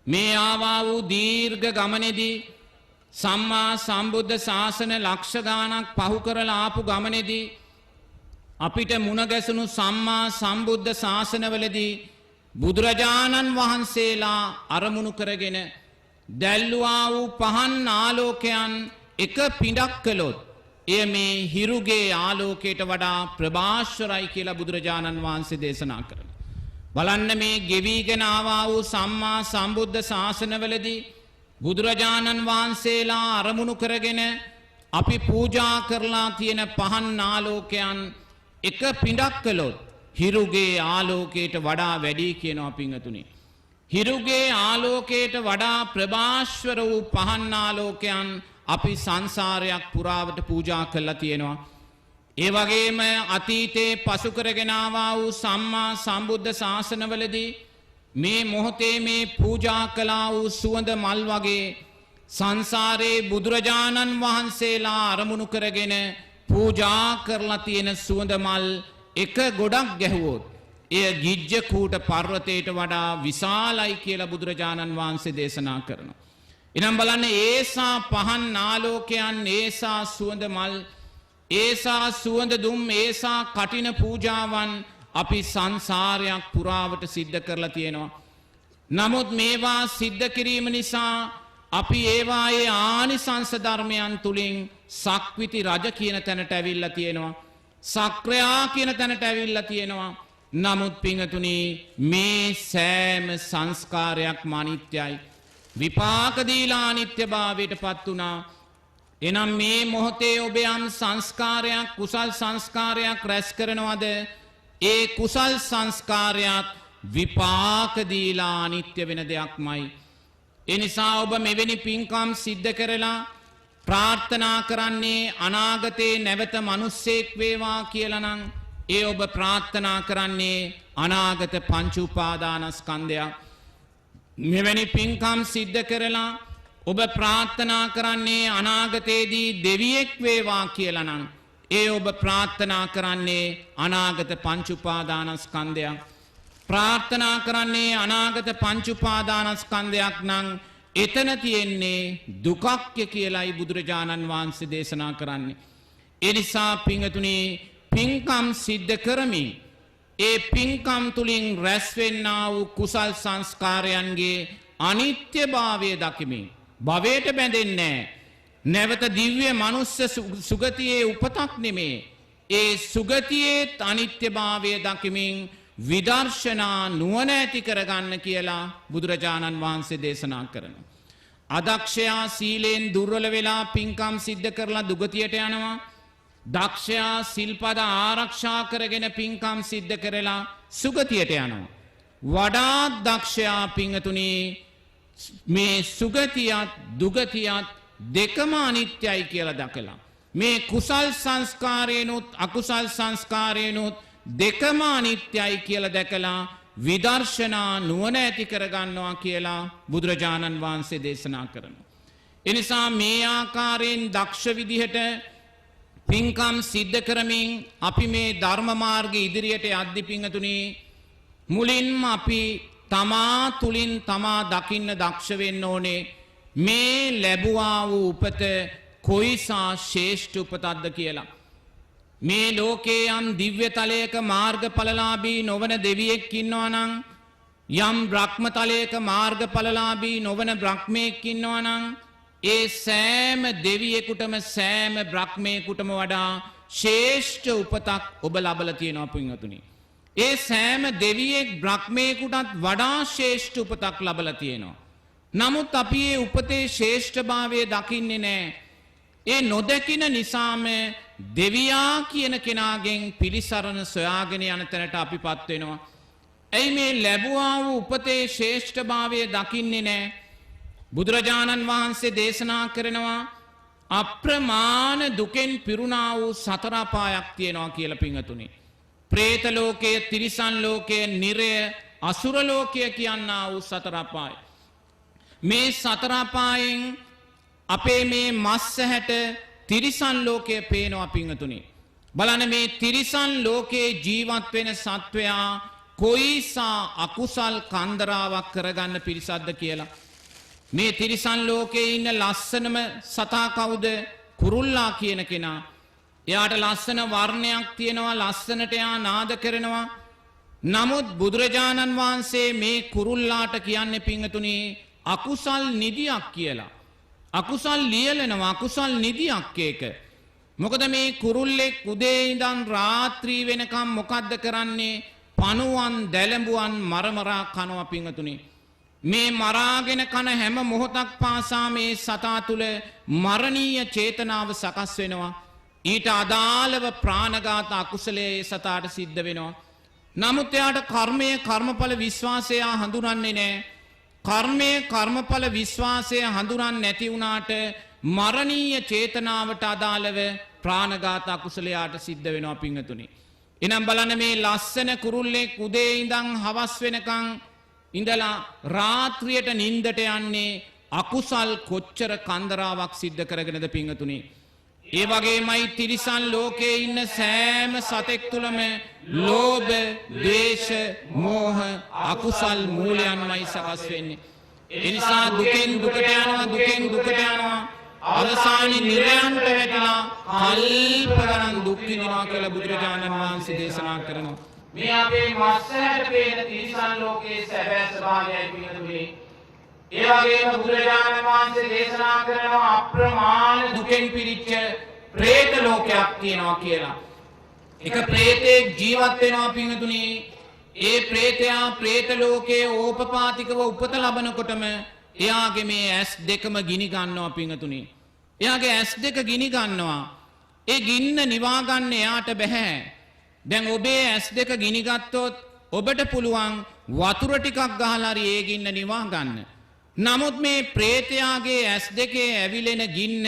මේ ආවා වූ දීර්ඝ ගමනේදී සම්මා සම්බුද්ධ ශාසන ලක්ෂ ගාණක් පහු කරලා ආපු ගමනේදී අපිට මුණ ගැසුණු සම්මා සම්බුද්ධ ශාසනවලදී බුදුරජාණන් වහන්සේලා අරමුණු කරගෙන දැල්ලුවා වූ පහන් ආලෝකයන් එක පිඬක් කළොත් එය මේ හිරුගේ ආලෝකයට වඩා ප්‍රභාස්වරයි කියලා බුදුරජාණන් වහන්සේ දේශනා කරනවා. බලන්න මේ ගෙවිගෙන ආවා වූ සම්මා සම්බුද්ධ ශාසනවලදී බුදුරජාණන් වහන්සේලා අරමුණු කරගෙන අපි පූජා කරලා තියෙන පහන් ආලෝකයන් එක පිඬක් කළොත් හිරුගේ ආලෝකයට වඩා වැඩි කියනවා පින්වතුනි. හිරුගේ ආලෝකයට වඩා ප්‍රභාස්වර වූ පහන් ආලෝකයන් අපි සංසාරයක් පුරාවට පූජා කරලා තියෙනවා. ඒ වගේම අතීතේ පසු කරගෙන ආවා වූ සම්මා සම්බුද්ධ ශාසනවලදී මේ මොහොතේ මේ පූජා කළා වූ සුවඳ මල් වගේ සංසාරේ බුදුරජාණන් වහන්සේලා අරමුණු කරගෙන පූජා කරලා තියෙන සුවඳ මල් එක ගොඩක් ගැහුවොත් එය ගිජ්ජකූට පර්වතයට වඩා විශාලයි කියලා බුදුරජාණන් වහන්සේ දේශනා කරනවා. එනම් බලන්න ඒසා පහන් ආලෝකයන් ඒසා සුවඳ මල් ඒසා සුවඳ දුම් ඒසා කටින පූජාවන් අපි සංසාරයක් පුරාවට සිද්ධ කරලා තියෙනවා. නමුත් මේවා සිද්ධ කිරීම නිසා අපි ඒවායේ ආනිසංස ධර්මයන් තුලින් සක්විති රජ කියන තැනට ඇවිල්ලා තියෙනවා. සක්‍රයා කියන තැනට ඇවිල්ලා තියෙනවා. නමුත් පින්වතුනි මේ සෑම සංස්කාරයක්ම අනිත්‍යයි. විපාක දීලා අනිත්‍යභාවයට පත් වුණා. එනම් මේ මොහොතේ ඔබ යම් සංස්කාරයක් කුසල් සංස්කාරයක් රැස් කරනවද ඒ කුසල් සංස්කාරයත් විපාක දීලා අනිත්‍ය වෙන දෙයක්මයි. ඒ නිසා ඔබ මෙවැනි පින්කම් සිද්ධ කරලා ප්‍රාර්ථනා කරන්නේ අනාගතේ නැවත මිනිස්සෙක් වේවා කියලා නම් ඒ ඔබ ප්‍රාර්ථනා කරන්නේ අනාගත පංච උපාදානස්කන්ධයක්. මෙවැනි පින්කම් සිද්ධ කරලා ඔබ ප්‍රාර්ථනා කරන්නේ අනාගතයේදී දෙවියෙක් වේවා කියලා නම් ඒ ඔබ ප්‍රාර්ථනා කරන්නේ අනාගත පංච උපාදානස්කන්ධයක්. ප්‍රාර්ථනා කරන්නේ අනාගත පංච උපාදානස්කන්ධයක් නම් එතන තියෙන්නේ දුකක් කියලායි බුදුරජාණන් වහන්සේ දේශනා කරන්නේ. ඒ නිසා පින්වතුනි පින්කම් සිද්ධ කරමින් ඒ පින්කම් තුලින් රැස් වෙන්නා වූ කුසල් සංස්කාරයන්ගේ අනිත්‍යභාවය දකිමින් භවයට බැඳෙන්නේ නැවත දිව්‍ය මනුස්ස සුගතියේ උපතක් නෙමේ. ඒ සුගතියේ අනිත්‍යභාවය දකිමින් විදර්ශනා නුවණ ඇති කරගන්න කියලා බුදුරජාණන් වහන්සේ දේශනා කරනවා. අදක්ෂයා සීලෙන් දුර්වල වෙලා පින්කම් සිද්ධ කරලා දුගතියට යනවා. දක්ෂයා සිල්පද ආරක්ෂා කරගෙන පින්කම් සිද්ධ කරලා සුගතියට යනවා. වඩාත් දක්ෂයා පින්වතුනි මේ සුගතියත් දුගතියත් දෙකම අනිත්‍යයි කියලා දැකලා මේ කුසල් සංස්කාරේනොත් අකුසල් සංස්කාරේනොත් දෙකම අනිත්‍යයි කියලා දැකලා විදර්ශනා නුවණ ඇති කරගන්නවා කියලා බුදුරජාණන් වහන්සේ දේශනා කරනවා. එනිසා මේ ආකාරයෙන් දක්ෂ විදිහට පින්කම් සිද්ධ කරමින් අපි මේ ධර්ම මාර්ගයේ ඉදිරියට යද්දි පිංගතුනි මුලින්ම අපි තමා තුලින් තමා දකින්න දක්ෂ වෙන්න ඕනේ මේ ලැබුවා වූ උපත කොයිසා ශ්‍රේෂ්ඨ උපතක්ද කියලා. මේ ලෝකේ යම් දිව්‍ය තලයක මාර්ගඵලලාභී නොවන දෙවියෙක් ඉන්නවා නම් යම් බ්‍රහ්ම තලයක මාර්ගඵලලාභී නොවන බ්‍රහ්මයෙක් ඉන්නවා නම් ඒ සෑම දෙවියෙකුටම සෑම බ්‍රහ්මයෙකුටම වඩා ශ්‍රේෂ්ඨ උපතක් ඔබ ලබලා තියෙනවා පින්වතුනි. ඒ සෑම දෙවියෙක් බ්‍රහ්මයෙකුටත් වඩා ශ්‍රේෂ්ඨ උපතක් ලබලා තියෙනවා. නමුත් අපි මේ උපතේ ශ්‍රේෂ්ඨභාවය දකින්නේ නැහැ. ඒ නොදකින නිසාම දෙවියා කියන කෙනාගෙන් පිළිසරණ සොයාගෙන යන තැනට අපිපත් වෙනවා. එයි මේ ලැබුවා වූ උපතේ ශ්‍රේෂ්ඨභාවය දකින්නේ නැහැ. බුදුරජාණන් වහන්සේ දේශනා කරනවා අප්‍රමාණ දුකෙන් පිරුණා වූ සතර අපායක් තියෙනවා කියලා පිංගතුනි. പ്രേත ලෝකයේ, තිරිසන් ලෝකයේ, නිරය, අසුර ලෝකය කියනා වූ සතර අපාය. මේ සතර අපායෙන් අපේ මේ මස් ඇහැට තිරිසන් ලෝකයේ පේනවා පිංගතුනි. බලන්න මේ තිරිසන් ලෝකයේ ජීවත් වෙන සත්වයා කොයිසා අකුසල් කන්දරාවක් කරගන්න පිරිසක්ද කියලා. මේ තිරිසන් ලෝකයේ ඉන්න ලස්සනම සතා කවුද? කුරුල්ලා කියන කෙනා. එයාට ලස්සන වර්ණයක් තියෙනවා, ලස්සනට එයා නාද කරනවා. නමුත් බුදුරජාණන් වහන්සේ මේ කුරුල්ලාට කියන්නේ පිංගතුනි අකුසල් නිදියක් කියලා. අකුසල් ලියලනවා, අකුසල් නිදියක් ඒක. මොකද මේ කුරුල්ලෙක් උදේ ඉඳන් රාත්‍රී වෙනකම් මොකද්ද කරන්නේ? පණුවන් දැලඹුවන් මරමරා කනවා පිංගතුනි. මේ මරාගෙන කන හැම මොහොතක් පාසා මේ සතා තුල මරණීය චේතනාව සකස් වෙනවා. ඊට අදාළව ප්‍රාණඝාත අකුසලයේ සතාට සිද්ධ වෙනවා. නමුත් එයාට කර්මය කර්මඵල විශ්වාසය හඳුනන්නේ නැහැ. කර්මය කර්මඵල විශ්වාසය හඳුනන්නේ නැති වුණාට මරණීය චේතනාවට අදාළව ප්‍රාණඝාත අකුසලයට සිද්ධ වෙනවා පිංගතුනි. එනම් බලන්න මේ ලස්සන කුරුල්ලෙක් උදේ ඉඳන් හවස් වෙනකන් ඉඳලා රාත්‍රියට නිින්දට යන්නේ අකුසල් කොච්චර කන්දරාවක් සිද්ධ කරගෙනද පිංගතුනි. ඒ වගේමයි තිරිසන් ලෝකයේ ඉන්න සෑම සතෙක් තුලම ලෝභ, ද්වේෂ, මෝහ අකුසල් මූලයන්මයි සකස් වෙන්නේ. ඒ නිසා දුකෙන් දුකට යනවා, දුකෙන් දුකට යනවා. අවසානයේ නිර්යන්ට වැටිලා කල්ප ගණන් දුක් විඳිනවා කියලා බුදුරජාණන් වහන්සේ දේශනා කරනවා. මේ අපේ මස්සහැට පේන තිරිසන් ලෝකයේ සැබෑ ස්වභාවයයි පිළිතුරේ. ඒ වගේම බුදුරජාණන් වහන්සේ දේශනා කරනවා අප්‍රමාණ දුකෙන් පිරිච්ච പ്രേත ලෝකයක් තියෙනවා කියලා. එක പ്രേතෙක් ජීවත් වෙනවා පිංගතුනි. ඒ പ്രേතයා പ്രേත ලෝකයේ ඕපපාතිකව උපත ලබනකොටම එයාගේ මේ ඇස් දෙකම ගිනි ගන්නවා පිංගතුනි. එයාගේ ඇස් දෙක ගිනි ගන්නවා. ඒ ගින්න නිවා ගන්න එයාට බෑ. දැන් ඔබේ ඇස් දෙක ගිනි ගත්තොත් ඔබට පුළුවන් වතුර ටිකක් ගහලා හරි ඒ ගින්න නිවා ගන්න. නමුත් මේ പ്രേතයාගේ ඇස් දෙකේ ඇවිලෙන ගින්න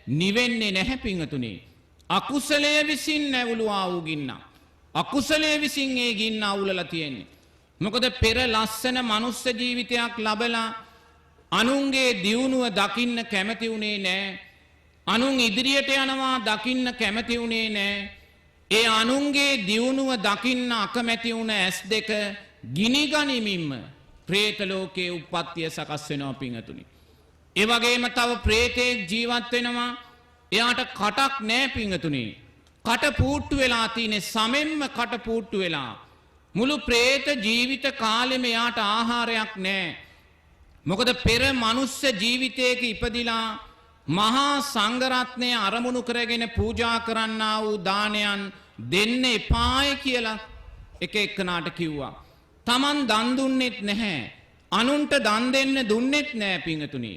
නිවෙන්නේ නැහැ පිංගතුනි. අකුසලයේ විසින් නැවුලුවා වූ ගින්න. අකුසලයේ විසින් ඒ ගින්න අවුලලා තියෙන්නේ. මොකද පෙර ලස්සන මනුස්ස ජීවිතයක් ලබලා අනුන්ගේ දියුණුව දකින්න කැමති වුණේ නැහැ. අනුන් ඉදිරියට යනවා දකින්න කැමති වුණේ නැහැ. ඒ අනුන්ගේ දියුණුව දකින්න අකමැති වුණ ඇස් දෙක ගිනි ගනිමින්ම പ്രേත ලෝකයේ උප්පත්තිය සකස් වෙනවා පිංගතුනි. ඒ වගේම තව പ്രേතෙක් ජීවත් වෙනවා. එයාට කටක් නැහැ පිංගතුනි. කට පූට්ටු වෙලා තියෙන්නේ, සමෙන්ම කට පූට්ටු වෙලා. මුළු പ്രേත ජීවිත කාලෙම එයාට ආහාරයක් නැහැ. මොකද පෙර මනුස්ස ජීවිතයක ඉපදිලා මහා සංඝරත්නය අරමුණු කරගෙන පූජා කරන්නා වූ දානයන් දෙන්න එපාය කියලා එක එක්කනාට කිව්වා. Taman දන් දුන්නෙත් නැහැ. අනුන්ට දන් දෙන්න දුන්නෙත් නැහැ පිංගතුනි.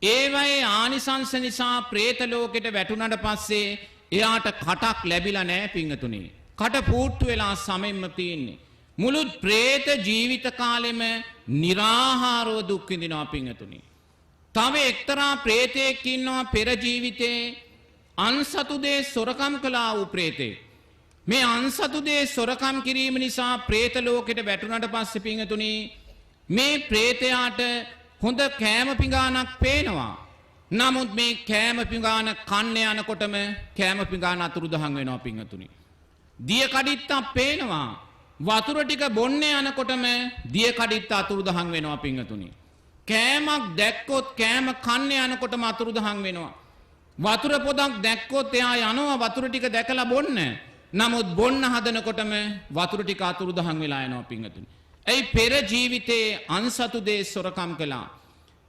ඒවයේ ආනිසංස නිසා പ്രേත ලෝකෙට වැටුණාට පස්සේ එයාට කටක් ලැබිලා නැහැ පිංගතුනි. කට පූට්ටු වෙලා සමෙන්ම තියෙන්නේ. මුළු പ്രേත ජීවිත කාලෙම निराहाරව දුක් විඳිනවා පිංගතුනි. තව එක්තරා പ്രേතෙක් ඉන්නවා පෙර ජීවිතේ අන්සතු දේ සොරකම් කළා වූ ප්‍රේතේ. මේ අන්සතු දේ සොරකම් කිරීම නිසා പ്രേත ලෝකෙට වැටුණට පස්සේ පිංගතුනි මේ പ്രേතයාට හොඳ කෑම පිඟානක් පේනවා. නමුත් මේ කෑම පිඟාන කන්න යනකොටම කෑම පිඟාන අතුරුදහන් වෙනවා පිංගතුනි. දිය කඩਿੱත්තක් පේනවා. වතුර ටික බොන්න යනකොටම දිය කඩਿੱත්ත අතුරුදහන් වෙනවා පිංගතුනි. කෑමක් දැක්කොත් කෑම කන්න යනකොටම අතුරුදහන් වෙනවා. වතුර පොදක් දැක්කොත් එයා යනවා වතුර ටික දැකලා බොන්න. නමුත් බොන්න හදනකොටම වතුර ටික අතුරුදහන් වෙලා යනවා පිංගතුනි. ඒ පෙර ජීවිතේ අන්සතු දේ සොරකම් කළා.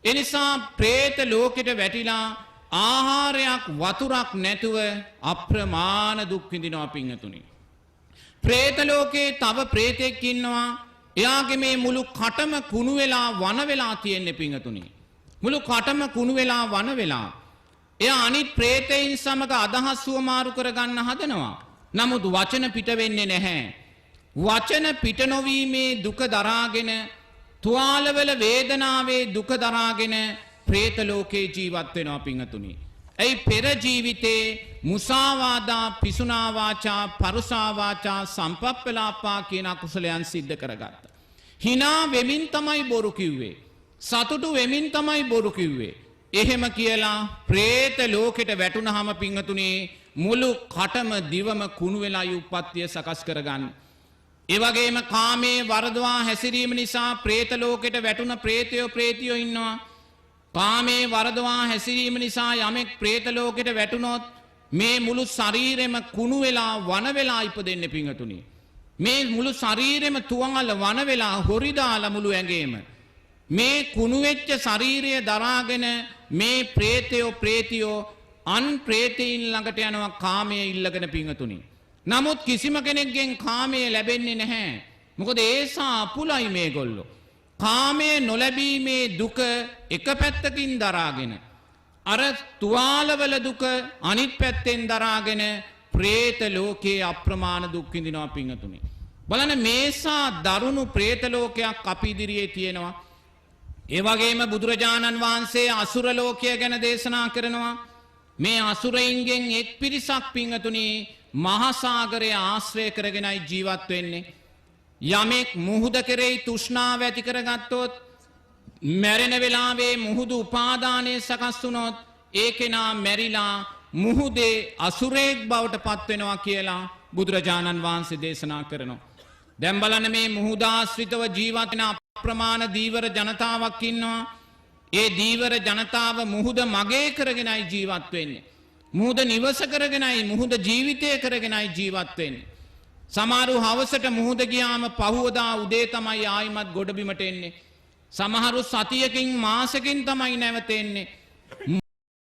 ඒ නිසා പ്രേත ලෝකෙට වැටිලා ආහාරයක් වතුරක් නැතුව අප්‍රමාණ දුක් විඳිනවා පිංගතුනි. പ്രേත ලෝකේ තව പ്രേතෙක් ඉන්නවා. එයාගේ මේ මුළු කටම කුණු වෙලා වන වෙලා තියෙන්නේ පිංගතුනි. මුළු කටම කුණු වෙලා වන වෙලා. එයා අනිත් പ്രേතයින් සමග අදහස් සුවමාරු කරගන්න හදනවා. නමුත් වචන පිට වෙන්නේ නැහැ. වචන පිට නොවීමේ දුක දරාගෙන තුවාලවල වේදනාවේ දුක දරාගෙන പ്രേත ලෝකේ ජීවත් වෙනවා පිංගතුනි. ඒ පෙර ජීවිතේ මුසාවාදා පිසුනා වාචා පරුසා වාචා සම්පප්පලාපා කියන අකුසලයන් සිද්ධ කරගත්තා. hina වෙමින් තමයි බොරු කිව්වේ. සතුටු වෙමින් තමයි බොරු කිව්වේ. එහෙම කියලා പ്രേත ලෝකෙට වැටුනහම පිංගතුනි මුළු කටම දිවම කුණු වෙලා උප්පත්තිය සකස් කරගන්න. ඒ වගේම කාමයේ වරදවා හැසිරීම නිසා പ്രേත ලෝකෙට වැටුන ප්‍රේතයෝ ඉන්නවා. කාමයේ වරදවා හැසිරීම නිසා යමෙක් പ്രേත ලෝකෙට වැටුනොත් මේ මුළු ශරීරෙම කුණු වෙලා වන වෙලා ඉපදෙන්නේ පිංගතුනි. මේ මුළු ශරීරෙම තුවාල වන වෙලා හොරි දාලා මුළු ඇඟේම මේ කුණු වෙච්ච ශරීරය දරාගෙන මේ ප්‍රේතයෝ අන් ප්‍රේතයින් ළඟට යනවා කාමයේ ඉල්ලගෙන පිංගතුනි. නමුත් කිසිම කෙනෙක්ගෙන් කාමයේ ලැබෙන්නේ නැහැ. මොකද ඒසා අපුලයි මේගොල්ලෝ. කාමයේ නොලැබීමේ දුක එක පැත්තකින් දරාගෙන අර තුවාලවල දුක අනිත් පැත්තෙන් දරාගෙන പ്രേත ලෝකයේ අප්‍රමාණ දුක් විඳිනවා පිංගතුනි. බලන්න මේසා දරුණු പ്രേත ලෝකයක් අපි ඉදිරියේ තියෙනවා. ඒ වගේම බුදුරජාණන් වහන්සේ අසුර ලෝකය ගැන දේශනා කරනවා. මේ අසුරයින්ගෙන් එක් පිරිසක් පිංගතුනි මහා සාගරය ආශ්‍රය කරගෙනයි ජීවත් වෙන්නේ. යමෙක් මුහුද කෙරෙහි තෘෂ්ණාව ඇති කරගත්තොත් මැරෙන වෙලාවේ මුහුදු උපාදානයේ සකස් වුණොත් ඒ කෙනා මැරිලා මුහුදේ අසුරෙක් බවට පත් වෙනවා කියලා බුදුරජාණන් වහන්සේ දේශනා කරනවා. දැන් බලන්න මේ මුහුදාශ්‍රිතව ජීවත් වෙන අප්‍රමාණ දීවර ජනතාවක් ඉන්නවා. ඒ දීවර ජනතාව මුහුද මගේ කරගෙනයි ජීවත් වෙන්නේ. මුහුද නිවස කරගෙනයි මුහුද ජීවිතය කරගෙනයි ජීවත් වෙන්නේ. සමහරු හවසට මුහුද ගියාම පහුවදා උදේ තමයි ආයිමත් ගොඩබිමට එන්නේ. සමහරු සතියකින් මාසකින් තමයි නැවත එන්නේ.